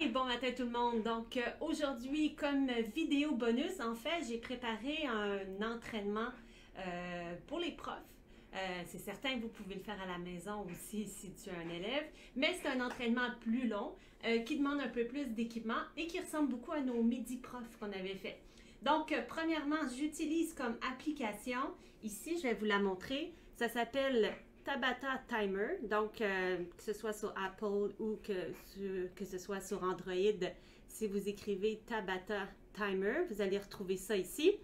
Et bon matin tout le monde. Donc aujourd'hui, comme vidéo bonus, en fait, j'ai préparé un entraînement pour les profs. C'est certain que vous pouvez le faire à la maison aussi si tu es un élève, mais c'est un entraînement plus long qui demande un peu plus d'équipement et qui ressemble beaucoup à nos midi-profs qu'on avait fait. Donc, premièrement, j'utilise comme application, ici, je vais vous la montrer, ça s'appelle Tabata Timer, donc que ce soit sur Apple ou que ce soit sur Android, si vous écrivez Tabata Timer, vous allez retrouver ça ici.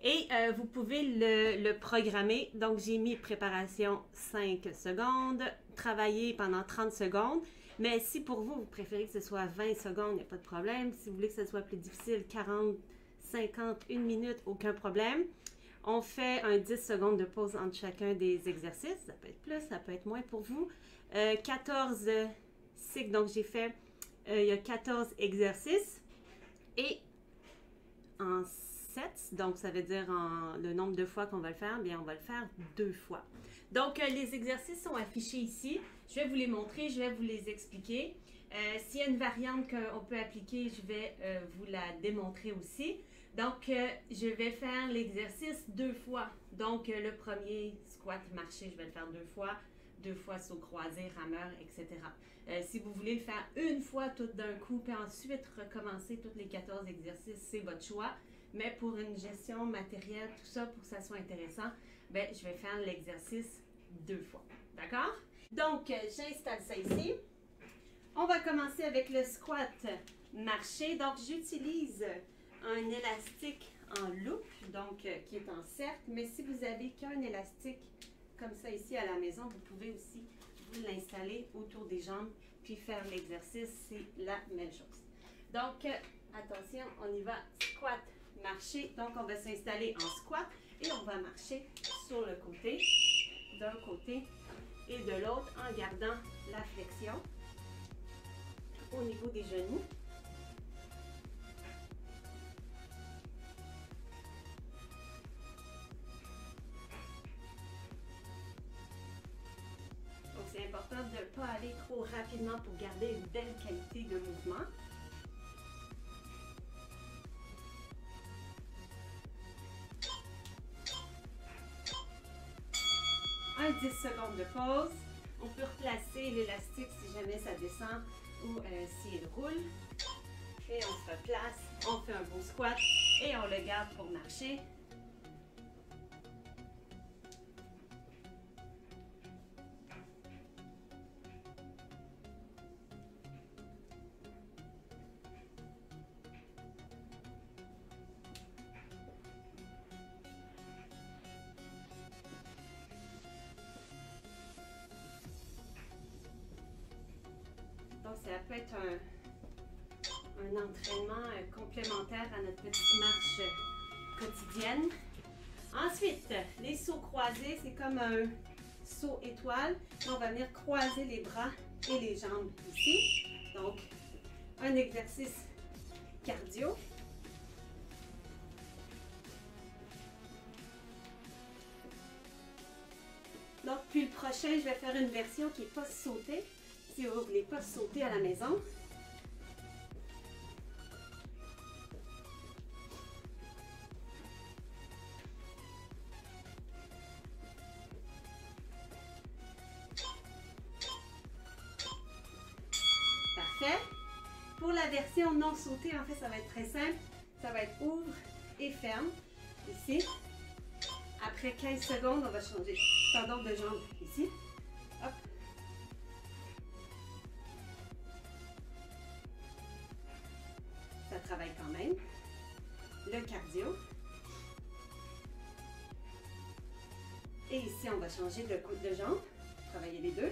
Et vous pouvez le programmer. Donc, j'ai mis préparation 5 secondes, travailler pendant 30 secondes. Mais si pour vous, vous préférez que ce soit 20 secondes, il n'y a pas de problème. Si vous voulez que ce soit plus difficile, 40, 50, 1 minute, aucun problème. On fait un 10 secondes de pause entre chacun des exercices. Ça peut être plus, ça peut être moins pour vous. 14 cycles, donc j'ai fait, il y a 14 exercices. Et en sets, donc ça veut dire le nombre de fois qu'on va le faire, bien on va le faire 2 fois. Donc les exercices sont affichés ici. Je vais vous les montrer, je vais vous les expliquer. S'il y a une variante qu'on peut appliquer, je vais vous la démontrer aussi. Donc, je vais faire l'exercice 2 fois. Donc, le premier squat marché, je vais le faire 2 fois saut croisé, rameur, etc. Si vous voulez le faire une fois tout d'un coup, puis ensuite recommencer tous les 14 exercices, c'est votre choix. Mais pour une gestion matérielle, tout ça, pour que ça soit intéressant, ben, je vais faire l'exercice 2 fois. D'accord? Donc, j'installe ça ici. On va commencer avec le squat marché. Donc, j'utilise un élastique en loupe, donc qui est en cercle, mais si vous n'avez qu'un élastique comme ça ici à la maison, vous pouvez aussi vous l'installer autour des jambes puis faire l'exercice, c'est la même chose. Donc, attention, on y va, squat, marcher, donc on va s'installer en squat et on va marcher sur le côté, d'un côté et de l'autre en gardant la flexion au niveau des genoux. C'est important de ne pas aller trop rapidement pour garder une belle qualité de mouvement. Un 10 secondes de pause. On peut replacer l'élastique si jamais ça descend ou s'il roule. Et on se replace, on fait un beau squat et on le garde pour marcher. Donc, ça peut être un entraînement complémentaire à notre petite marche quotidienne. Ensuite, les sauts croisés, c'est comme un saut étoile. On va venir croiser les bras et les jambes ici. Donc, un exercice cardio. Donc, puis le prochain, je vais faire une version qui n'est pas sautée. Si vous ne voulez pas sauter à la maison. Parfait. Pour la version non sautée, en fait, ça va être très simple. Ça va être ouvre et ferme. Ici. Après 15 secondes, on va changer tendon de jambe ici. Hop. Ça travaille quand même. Le cardio. Et ici, on va changer de coude de jambe. Travailler les deux.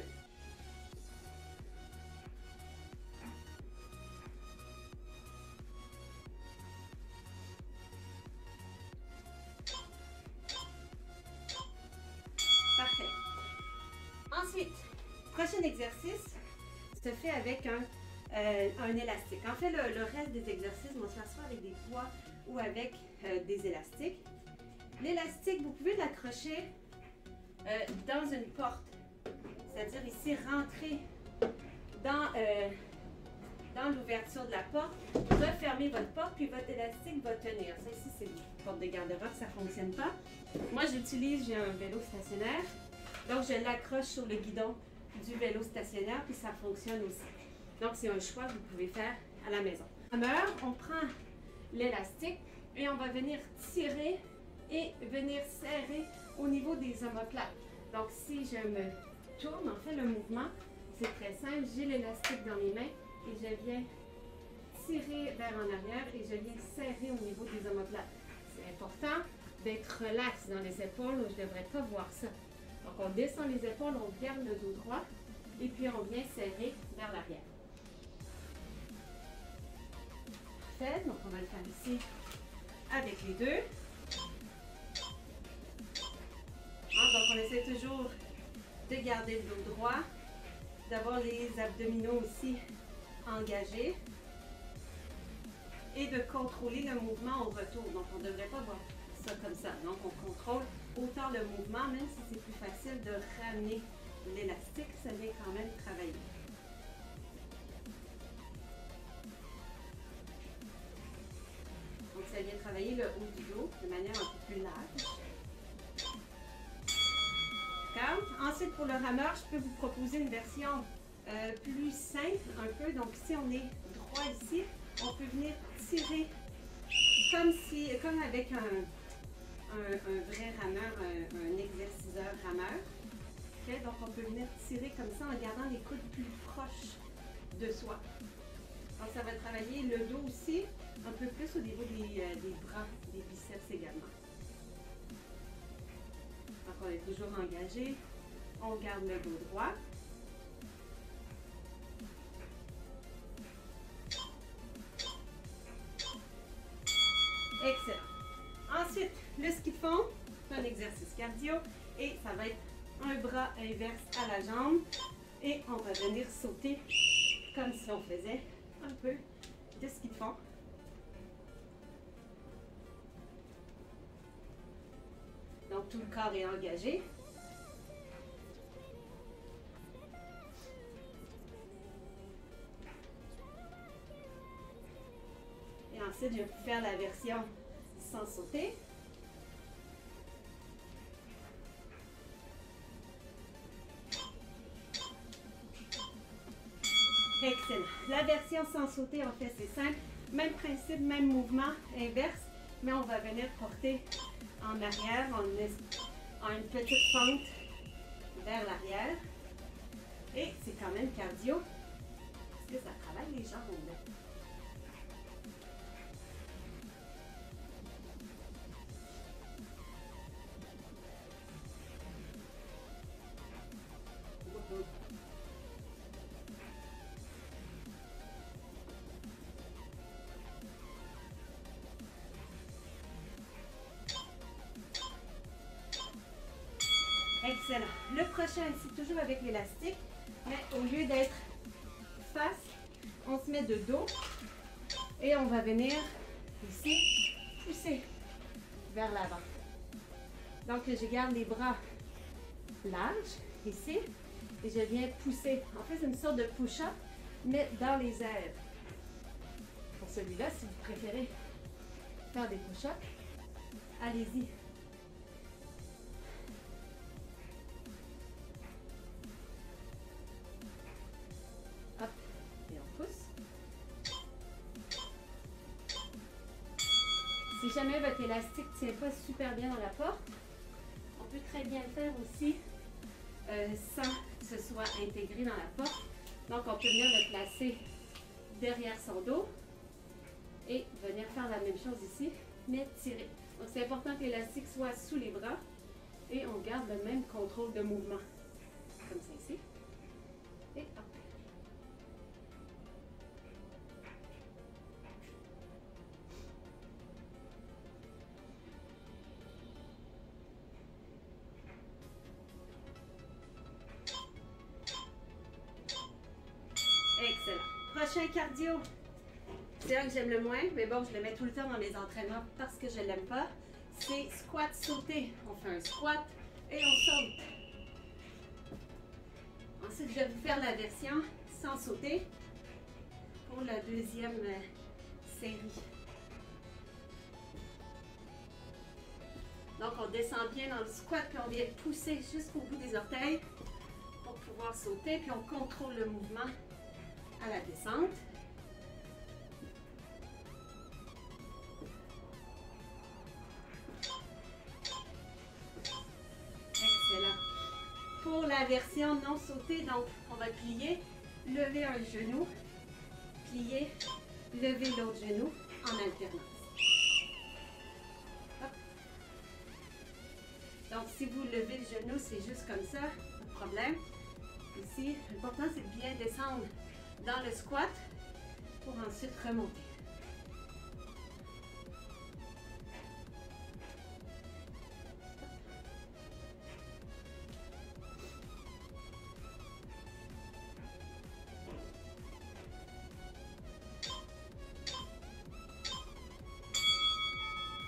Parfait. Ensuite, prochain exercice se fait avec un élastique. En fait, le reste des exercices vont se faire soit avec des poids ou avec des élastiques. L'élastique, vous pouvez l'accrocher dans une porte, c'est-à-dire ici rentrer dans dans l'ouverture de la porte, refermez votre porte, puis votre élastique va tenir. Ça ici, c'est une porte de garde-robe, ça ne fonctionne pas. Moi, j'ai un vélo stationnaire, donc je l'accroche sur le guidon du vélo stationnaire, puis ça fonctionne aussi. Donc, c'est un choix que vous pouvez faire à la maison. On prend l'élastique et on va venir tirer et venir serrer au niveau des omoplates. Donc, si je me tourne, en fait, le mouvement, c'est très simple. J'ai l'élastique dans mes mains et je viens tirer vers en arrière et je viens serrer au niveau des omoplates. C'est important d'être relax dans les épaules. Je ne devrais pas voir ça. Donc, on descend les épaules, on garde le dos droit et puis on vient serrer vers l'arrière. Parfait. Donc, on va le faire ici avec les deux. Donc, on essaie toujours de garder le dos droit, d'avoir les abdominaux aussi engagés et de contrôler le mouvement au retour. Donc, on ne devrait pas voir ça comme ça. Donc, on contrôle autant le mouvement, même si c'est plus facile de ramener l'élastique, ça vient quand même travailler. Donc, ça vient travailler le haut du dos de manière un peu plus large. Ensuite, pour le rameur, je peux vous proposer une version plus simple un peu. Donc, si on est droit ici, on peut venir tirer comme avec un vrai rameur, un exerciceur rameur. Okay? Donc, on peut venir tirer comme ça en gardant les coudes plus proches de soi. Donc, ça va travailler le dos aussi, un peu plus au niveau des bras, des biceps également. Donc, on est toujours engagé. On garde le dos droit. Excellent. Ensuite, le ski de fond, c'est un exercice cardio et ça va être un bras inverse à la jambe et on va venir sauter comme si on faisait un peu de ski de fond. Donc, tout le corps est engagé. Et ensuite, je vais faire la version sans sauter. Excellent. La version sans sauter, en fait, c'est simple. Même principe, même mouvement inverse, mais on va venir porter en arrière en une petite pente vers l'arrière. Et c'est quand même cardio parce que ça travaille les jambes. Excellent. Le prochain, c'est toujours avec l'élastique, mais au lieu d'être face, on se met de dos et on va venir ici pousser vers l'avant. Donc, je garde les bras larges ici et je viens pousser. En fait, c'est une sorte de push-up, mais dans les airs. Pour celui-là, si vous préférez faire des push-ups, allez-y. Hop, et on pousse. Si jamais votre élastique ne tient pas super bien dans la porte, on peut très bien le faire aussi sans que ce soit intégré dans la porte. Donc, on peut venir le placer derrière son dos et venir faire la même chose ici, mais tirer. Donc, c'est important que l'élastique soit sous les bras et on garde le même contrôle de mouvement. Comme ça ici. Et hop. Excellent. Prochain cardio. C'est un que j'aime le moins, mais bon, je le mets tout le temps dans mes entraînements parce que je ne l'aime pas. C'est squat sauter. On fait un squat et on saute. Ensuite, je vais vous faire la version sans sauter. pour la deuxième série. Donc, on descend bien dans le squat, puis on vient pousser jusqu'au bout des orteils pour pouvoir sauter, puis on contrôle le mouvement à la descente. Excellent. Pour la version non sautée, donc, on va plier, lever un genou, plier, lever l'autre genou en alternance. Donc, si vous levez le genou, c'est juste comme ça, pas de problème. Ici, l'important, c'est de bien descendre dans le squat pour ensuite remonter.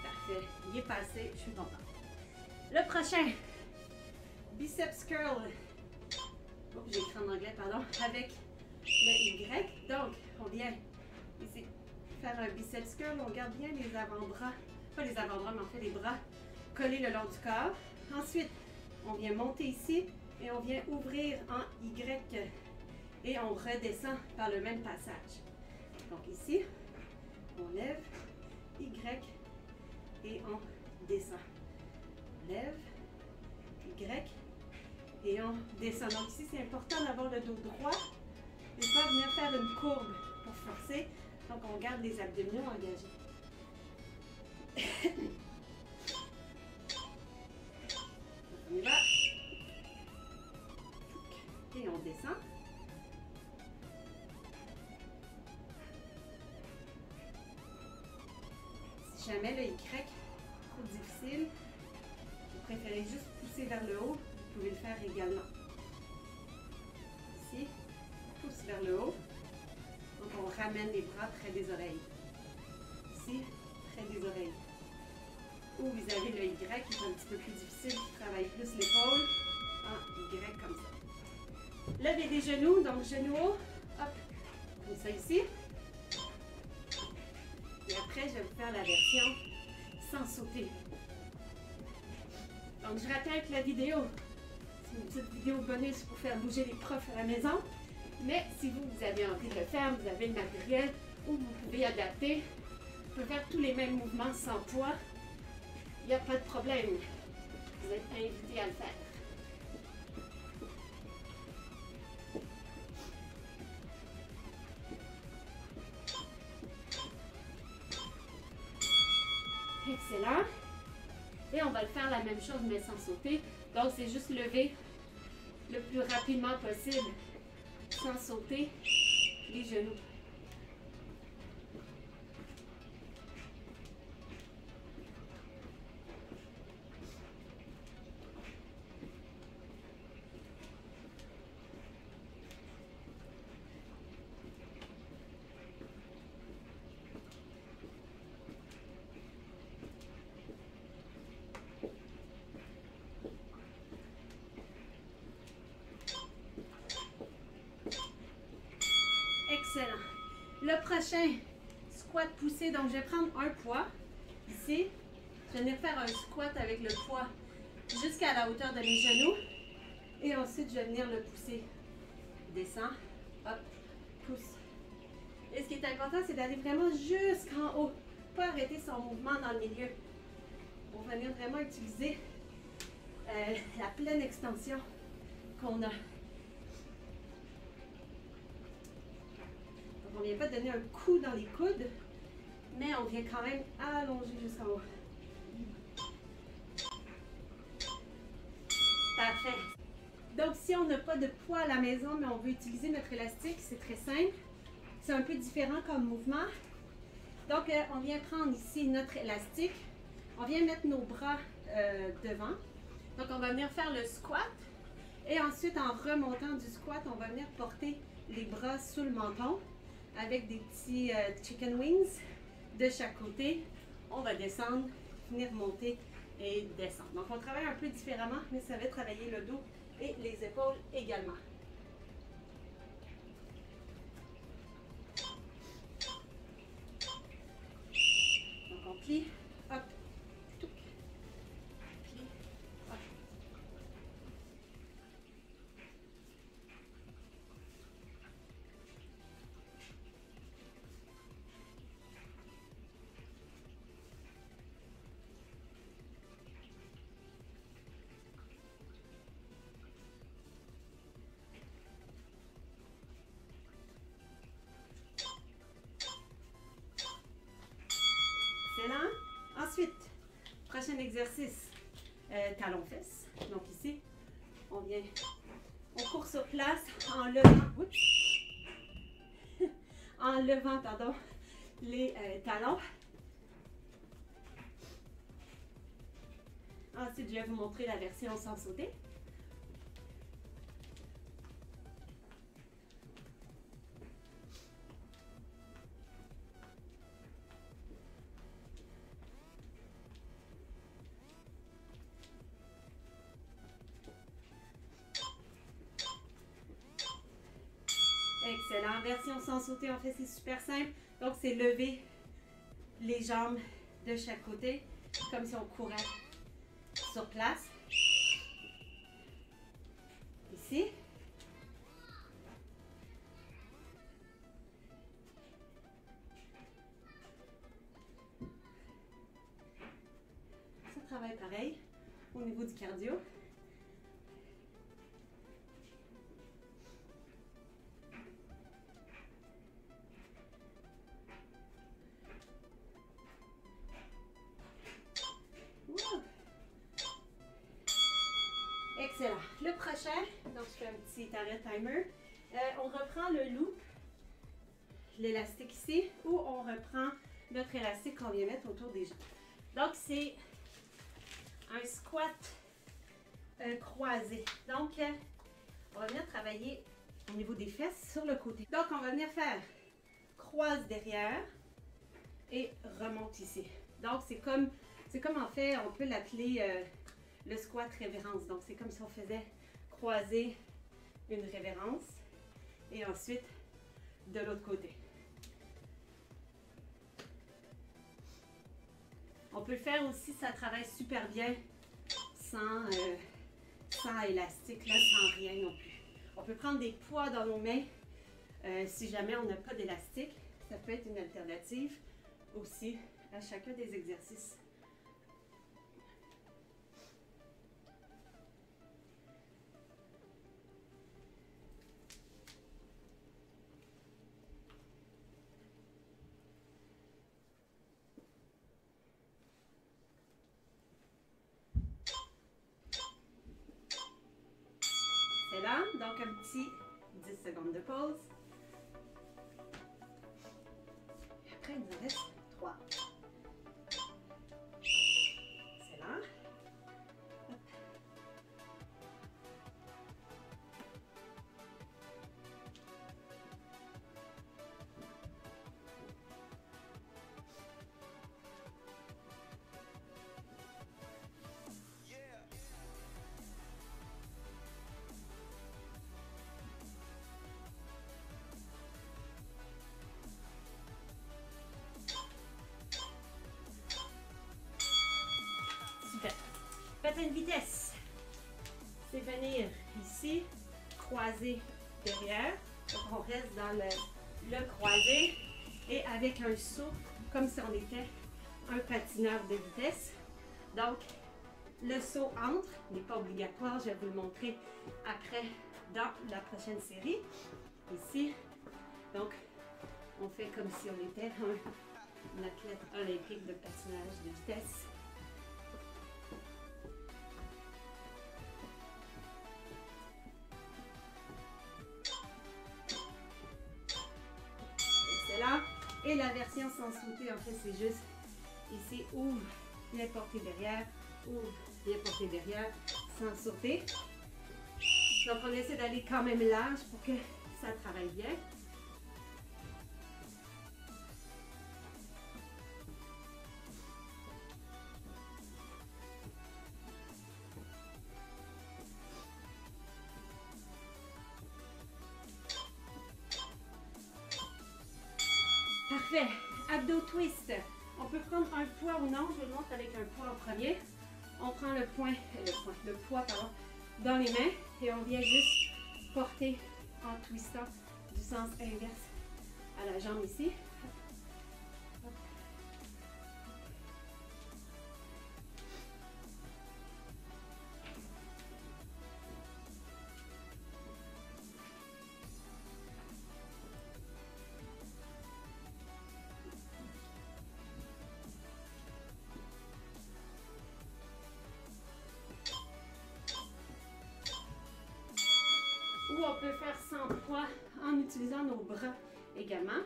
Parfait, il est passé, je suis contente. Le prochain, biceps curl, j'ai écrit en anglais, pardon, avec le Y. Donc, on vient ici faire un biceps curl, on garde bien les avant-bras, pas les avant-bras, mais en fait les bras collés le long du corps. Ensuite, on vient monter ici et on vient ouvrir en Y et on redescend par le même passage. Donc ici, on lève, Y et on descend. Lève, Y, et on descend. Donc ici, c'est important d'avoir le dos droit et pas venir faire une courbe pour forcer. Donc, on garde les abdominaux engagés. On y va. Et on descend. Si jamais le Y est trop difficile, vous préférez juste pousser vers le haut, vous pouvez le faire également. Ici, pousse vers le haut. Donc, on ramène les bras près des oreilles. Ici, près des oreilles. Ou vous avez le Y qui est un petit peu plus difficile, qui travaille plus l'épaule. En Y comme ça. Levez des genoux, donc genoux haut. Hop, comme ça ici. Et après, je vais vous faire la version sans sauter. Donc, je rappelle que la vidéo, c'est une petite vidéo bonus pour faire bouger les profs à la maison. Mais si vous avez envie de le faire, vous avez le matériel ou vous pouvez adapter. Vous pouvez faire tous les mêmes mouvements sans poids. Il n'y a pas de problème. Vous êtes invité à le faire. Excellent. Et on va le faire la même chose mais sans sauter. Donc c'est juste lever le plus rapidement possible sans sauter les genoux. Excellent. Le prochain, squat poussé. Donc, je vais prendre un poids ici. Je vais venir faire un squat avec le poids jusqu'à la hauteur de mes genoux. Et ensuite, je vais venir le pousser. Descends. Hop. Pousse. Et ce qui est important, c'est d'aller vraiment jusqu'en haut. Pas arrêter son mouvement dans le milieu. Pour venir vraiment utiliser la pleine extension qu'on a. On ne vient pas donner un coup dans les coudes, mais on vient quand même allonger jusqu'en haut. Parfait. Donc, si on n'a pas de poids à la maison, mais on veut utiliser notre élastique, c'est très simple. C'est un peu différent comme mouvement. Donc, on vient prendre ici notre élastique. On vient mettre nos bras devant. Donc, on va venir faire le squat. Et ensuite, en remontant du squat, on va venir porter les bras sous le menton avec des petits chicken wings de chaque côté. On va descendre, venir monter et descendre. Donc, on travaille un peu différemment, mais ça va travailler le dos et les épaules également. plie, hop, tout, plie, hop. Excellent. Ensuite, prochain exercice, talons-fesses. Donc ici, on court sur place en levant, en levant, pardon, les talons. Ensuite, je vais vous montrer la version sans sauter. Excellent. Version sans sauter, en fait, c'est super simple. Donc, c'est lever les jambes de chaque côté, comme si on courait sur place. Ici. Ça travaille pareil au niveau du cardio. Excellent. Le prochain, donc je fais un petit arrêt timer. On reprend le loop, l'élastique ici, ou on reprend notre élastique qu'on vient mettre autour des jambes. Donc c'est un squat croisé. Donc on va venir travailler au niveau des fesses sur le côté. Donc on va venir faire croise derrière et remonte ici. Donc c'est comme en fait, on peut l'appeler le squat révérence. Donc, c'est comme si on faisait croiser une révérence et ensuite de l'autre côté. On peut le faire aussi, ça travaille super bien sans élastique, là, sans rien non plus. On peut prendre des poids dans nos mains si jamais on n'a pas d'élastique. Ça peut être une alternative aussi à chacun des exercices. Donc un petit 10 secondes de pause. Et après, il nous en reste 3. Excellent. Hop. Faites une vitesse. C'est venir ici, croiser derrière. Donc on reste dans le croisé et avec un saut, comme si on était un patineur de vitesse. Donc le saut entre, n'est pas obligatoire, je vais vous le montrer après dans la prochaine série. Ici, donc on fait comme si on était un athlète olympique de patinage de vitesse. Et la version sans sauter, en fait, c'est juste ici, ouvre, bien porter derrière, ouvre, bien porter derrière, sans sauter. Donc, on essaie d'aller quand même large pour que ça travaille bien. Parfait. Abdos twist. On peut prendre un poids ou non, je vous le montre avec un poids en premier. On prend le poids pardon, dans les mains et on vient juste porter en twistant du sens inverse à la jambe ici. Ou on peut faire sans poids en utilisant nos bras également.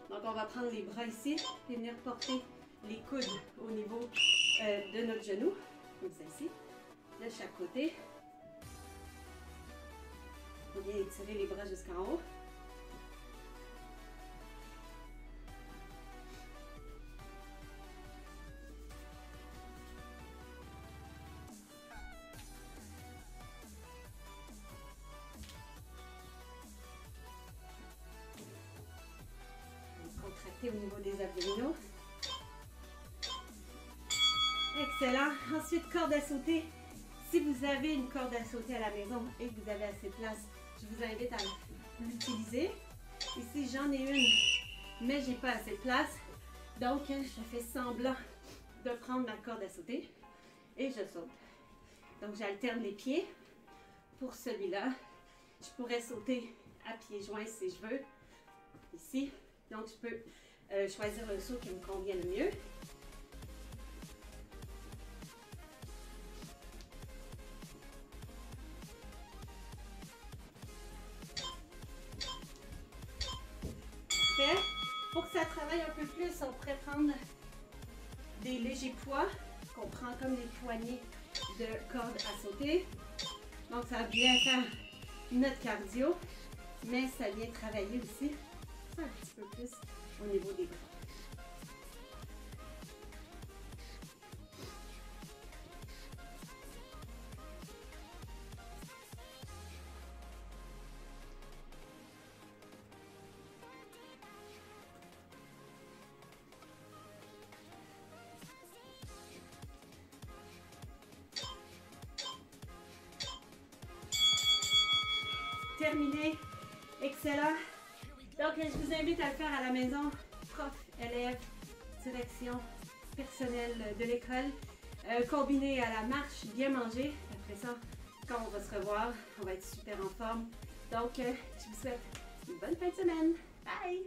Donc on va prendre les bras ici et venir porter les coudes au niveau de notre genou, comme ceci, de chaque côté. On vient étirer les bras jusqu'en haut. Contracter au niveau des abdominaux. Excellent. Ensuite, corde à sauter. Si vous avez une corde à sauter à la maison et que vous avez assez de place, je vous invite à l'utiliser. Ici, j'en ai une, mais j'ai pas assez de place. Donc, je fais semblant de prendre ma corde à sauter et je saute. Donc, j'alterne les pieds. Pour celui-là, je pourrais sauter à pieds joints si je veux. Ici. Donc, je peux choisir le saut qui me convient le mieux. Parfait. Pour que ça travaille un peu plus, on pourrait prendre des légers poids qu'on prend comme des poignées de corde à sauter. Donc, ça va bien faire notre cardio, mais ça vient travailler aussi un petit peu plus au niveau des bras. Terminé. Excellent. Donc, je vous invite à le faire à la maison. Prof, élève, direction personnelle de l'école. Combiné à la marche, bien manger. Après ça, quand on va se revoir, on va être super en forme. Donc, je vous souhaite une bonne fin de semaine. Bye!